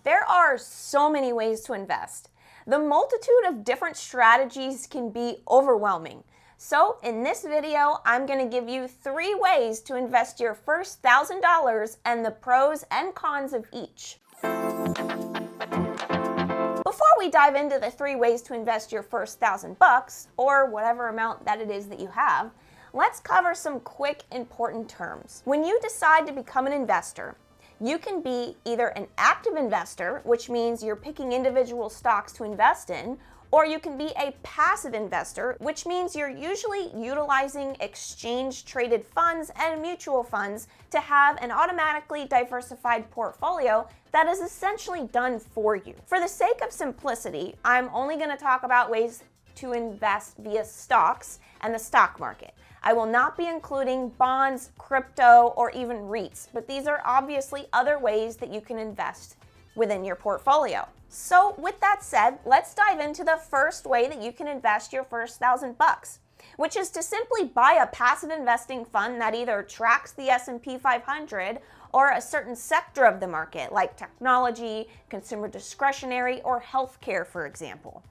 There are so many ways to invest. The multitude of different strategies can be overwhelming. So in this video, I'm going to give you 3 ways to invest your first $1,000 and the pros and cons of each. Before we dive into the 3 ways to invest your first $1,000 or whatever amount that it is that you have, let's cover some quick important terms. When you decide to become an investor, you can be either an active investor, which means you're picking individual stocks to invest in, or you can be a passive investor, which means you're usually utilizing exchange-traded funds and mutual funds to have an automatically diversified portfolio that is essentially done for you. For the sake of simplicity, I'm only going to talk about ways to invest via stocks and the stock market. I will not be including bonds, crypto, or even REITs, but these are obviously other ways that you can invest within your portfolio. So with that said, let's dive into the first way that you can invest your first $1,000, which is to simply buy a passive investing fund that either tracks the S&P 500 or a certain sector of the market, like technology, consumer discretionary, or healthcare, for example.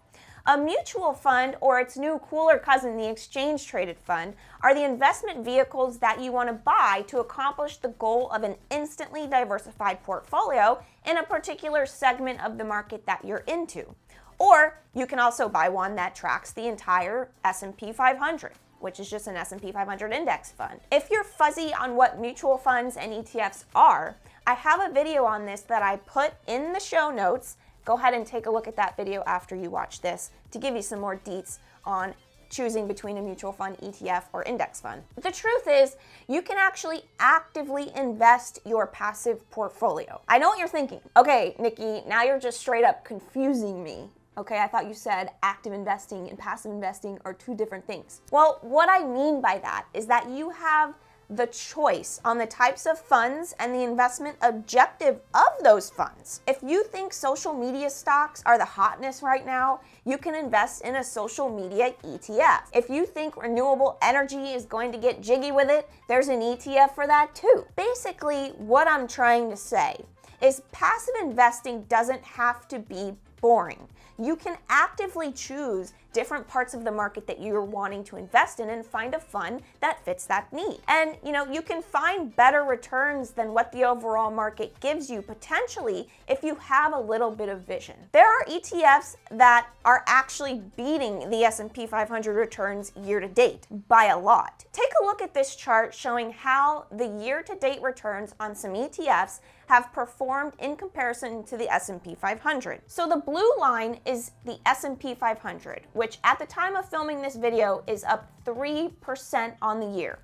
A mutual fund, or its new cooler cousin, the exchange-traded fund, are the investment vehicles that you want to buy to accomplish the goal of an instantly diversified portfolio in a particular segment of the market that you're into. Or you can also buy one that tracks the entire S&P 500, which is just an S&P 500 index fund. If you're fuzzy on what mutual funds and ETFs are, I have a video on this that I put in the show notes. Go ahead and take a look at that video after you watch this to give you some more deets on choosing between a mutual fund, ETF, or index fund. The truth is, you can actually actively invest your passive portfolio. I know what you're thinking. Okay, Nikki, now you're just straight up confusing me. Okay, I thought you said active investing and passive investing are 2 different things. Well, what I mean by that is that you have the choice on the types of funds and the investment objective of those funds. If you think social media stocks are the hotness right now, you can invest in a social media ETF. If you think renewable energy is going to get jiggy with it, there's an ETF for that too. Basically, what I'm trying to say is passive investing doesn't have to be boring. You can actively choose different parts of the market that you're wanting to invest in and find a fund that fits that need. And you can find better returns than what the overall market gives you potentially if you have a little bit of vision. There are ETFs that are actually beating the S&P 500 returns year to date by a lot. Take a look at this chart showing how the year-to-date returns on some ETFs have performed in comparison to the S&P 500. So the blue line is the S&P 500, which at the time of filming this video is up 3% on the year.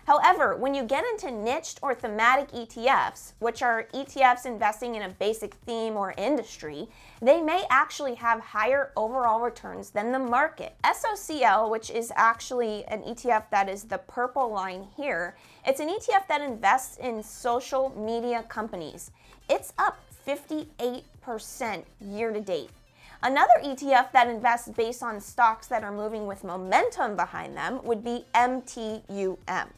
However, when you get into niched or thematic ETFs, which are ETFs investing in a basic theme or industry, they may actually have higher overall returns than the market. SOCL, which is actually an ETF that is the purple line here, it's an ETF that invests in social media companies. It's up 58% year to date. Another ETF that invests based on stocks that are moving with momentum behind them would be MTUM.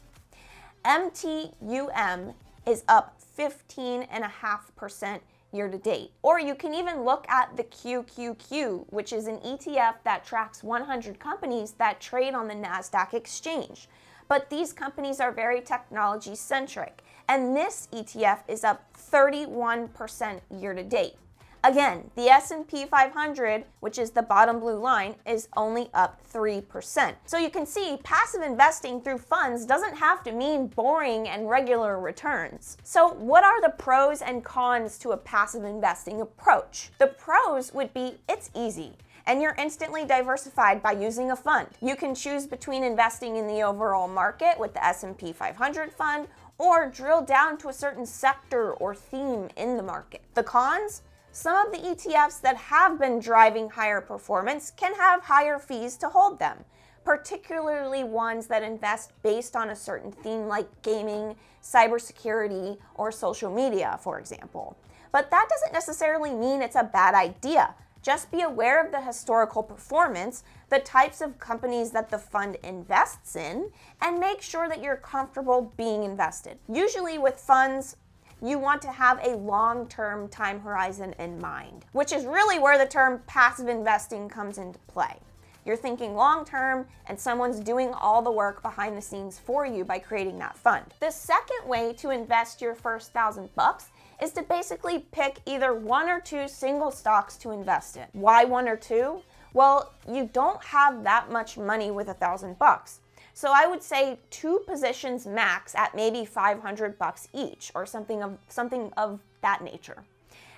MTUM is up 15.5% year to date. Or you can even look at the QQQ, which is an ETF that tracks 100 companies that trade on the NASDAQ exchange. But these companies are very technology centric, and this ETF is up 31% year to date. Again, the S&P 500, which is the bottom blue line, is only up 3%. So you can see passive investing through funds doesn't have to mean boring and regular returns. So what are the pros and cons to a passive investing approach? The pros would be it's easy, and you're instantly diversified by using a fund. You can choose between investing in the overall market with the S&P 500 fund or drill down to a certain sector or theme in the market. The cons? Some of the ETFs that have been driving higher performance can have higher fees to hold them, particularly ones that invest based on a certain theme like gaming, cybersecurity, or social media, for example. But that doesn't necessarily mean it's a bad idea. Just be aware of the historical performance, the types of companies that the fund invests in, and make sure that you're comfortable being invested. Usually with funds, you want to have a long-term time horizon in mind, which is really where the term passive investing comes into play. You're thinking long-term, and someone's doing all the work behind the scenes for you by creating that fund. The second way to invest your first $1,000 is to basically pick either one or two single stocks to invest in. Why one or two? Well, you don't have that much money with $1,000. So I would say 2 positions max at maybe $500 each, or something of that nature.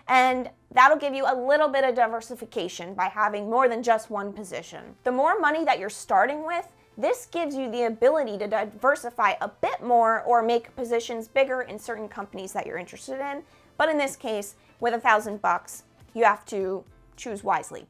And that'll give you a little bit of diversification by having more than just one position. The more money that you're starting with, this gives you the ability to diversify a bit more or make positions bigger in certain companies that you're interested in. But in this case, with $1,000, you have to choose wisely.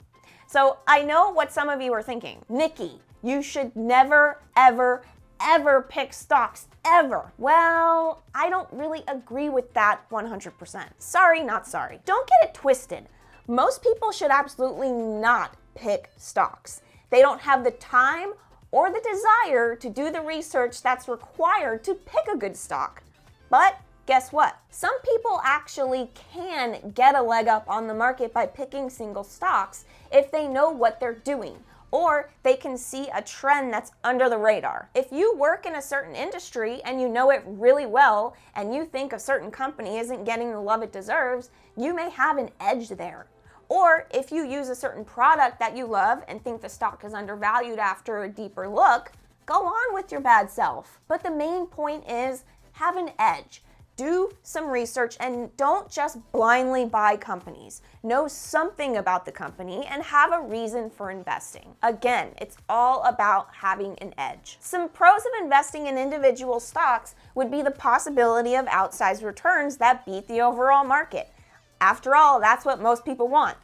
So I know what some of you are thinking. Nikki, you should never, ever, ever pick stocks, ever. Well, I don't really agree with that 100%. Sorry, not sorry. Don't get it twisted. Most people should absolutely not pick stocks. They don't have the time or the desire to do the research that's required to pick a good stock. But guess what? Some people actually can get a leg up on the market by picking single stocks if they know what they're doing, or they can see a trend that's under the radar. If you work in a certain industry and you know it really well, and you think a certain company isn't getting the love it deserves, you may have an edge there. Or if you use a certain product that you love and think the stock is undervalued after a deeper look, go on with your bad self. But the main point is, have an edge. Do some research and don't just blindly buy companies. Know something about the company and have a reason for investing. Again, it's all about having an edge. Some pros of investing in individual stocks would be the possibility of outsized returns that beat the overall market. After all, that's what most people want.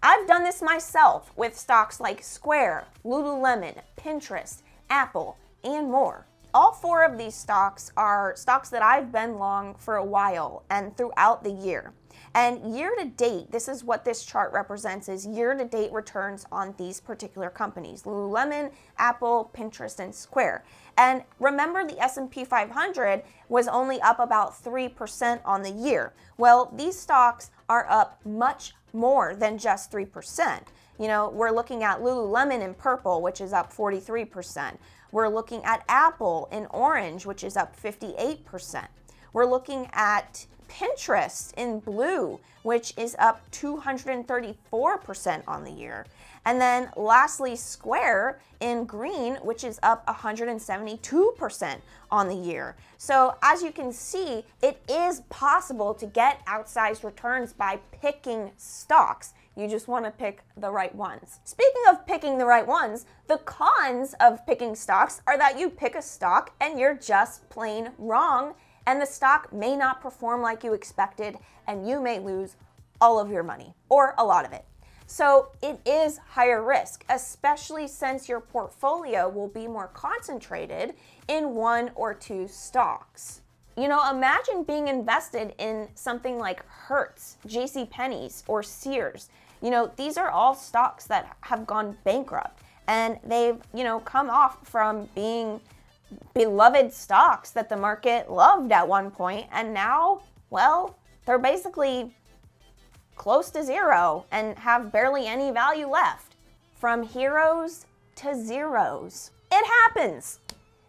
I've done this myself with stocks like Square, Lululemon, Pinterest, Apple, and more. All 4 of these stocks are stocks that I've been long for a while and throughout the year. And year to date, this is what this chart represents, is year to date returns on these particular companies: Lululemon, Apple, Pinterest, and Square. And remember, the S&P 500 was only up about 3% on the year. Well, these stocks are up much more than just 3%. You know, we're looking at Lululemon in purple, which is up 43%. We're looking at Apple in orange, which is up 58%. We're looking at Pinterest in blue, which is up 234% on the year. And then lastly, Square in green, which is up 172% on the year. So as you can see, it is possible to get outsized returns by picking stocks. You just want to pick the right ones. Speaking of picking the right ones, the cons of picking stocks are that you pick a stock and you're just plain wrong, and the stock may not perform like you expected, and you may lose all of your money, or a lot of it. So it is higher risk, especially since your portfolio will be more concentrated in 1 or 2 stocks. You know, imagine being invested in something like Hertz, JCPenney's, or Sears. You know, these are all stocks that have gone bankrupt, and they've, come off from being beloved stocks that the market loved at one point, and now, well, they're basically close to zero and have barely any value left. From heroes to zeros. It happens.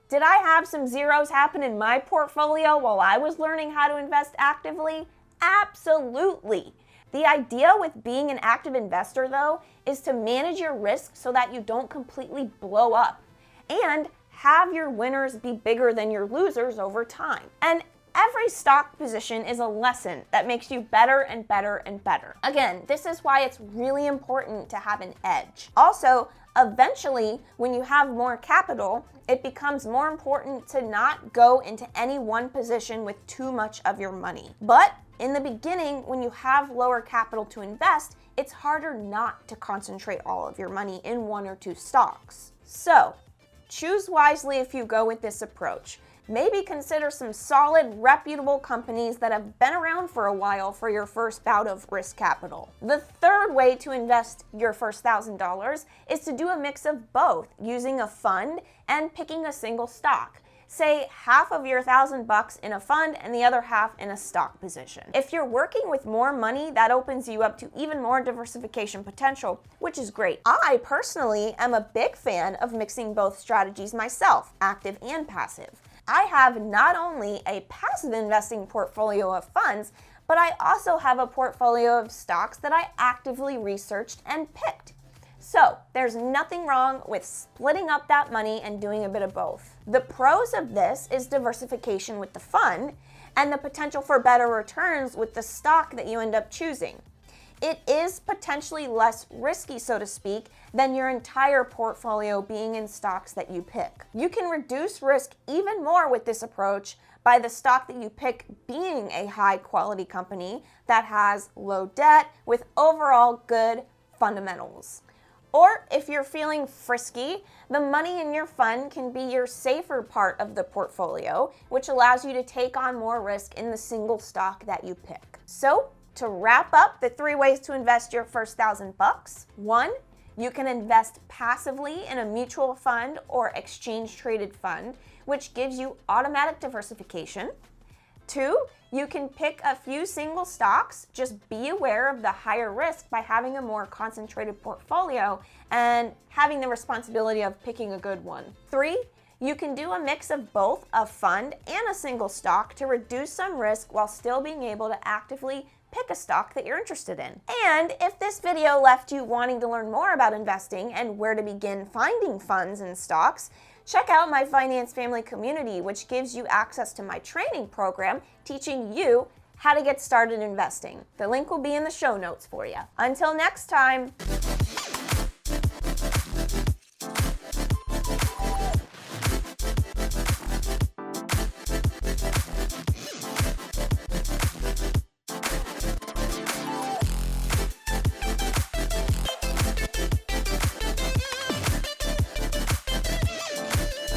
Did I have some zeros happen in my portfolio while I was learning how to invest actively? Absolutely. The idea with being an active investor, though, is to manage your risk so that you don't completely blow up, and have your winners be bigger than your losers over time. And every stock position is a lesson that makes you better and better and better. Again, this is why it's really important to have an edge. Also, eventually, when you have more capital, it becomes more important to not go into any one position with too much of your money. But in the beginning, when you have lower capital to invest, it's harder not to concentrate all of your money in 1 or 2 stocks. So, choose wisely if you go with this approach. Maybe consider some solid, reputable companies that have been around for a while for your first bout of risk capital. The third way to invest your first $1,000 is to do a mix of both, using a fund and picking a single stock. say half of your $1,000 in a fund and the other half in a stock position. If you're working with more money, that opens you up to even more diversification potential, which is great. I personally am a big fan of mixing both strategies myself, active and passive. I have not only a passive investing portfolio of funds, but I also have a portfolio of stocks that I actively researched and picked. So there's nothing wrong with splitting up that money and doing a bit of both. The pros of this is diversification with the fund and the potential for better returns with the stock that you end up choosing. It is potentially less risky, so to speak, than your entire portfolio being in stocks that you pick. You can reduce risk even more with this approach by the stock that you pick being a high quality company that has low debt with overall good fundamentals. Or if you're feeling frisky, the money in your fund can be your safer part of the portfolio, which allows you to take on more risk in the single stock that you pick. So, to wrap up the 3 ways to invest your first $1,000, 1, you can invest passively in a mutual fund or exchange traded fund, which gives you automatic diversification. 2, you can pick a few single stocks, just be aware of the higher risk by having a more concentrated portfolio and having the responsibility of picking a good one. 3, you can do a mix of both a fund and a single stock to reduce some risk while still being able to actively pick a stock that you're interested in. And if this video left you wanting to learn more about investing and where to begin finding funds and stocks, check out my Finance Family community, which gives you access to my training program teaching you how to get started investing. The link will be in the show notes for you. Until next time.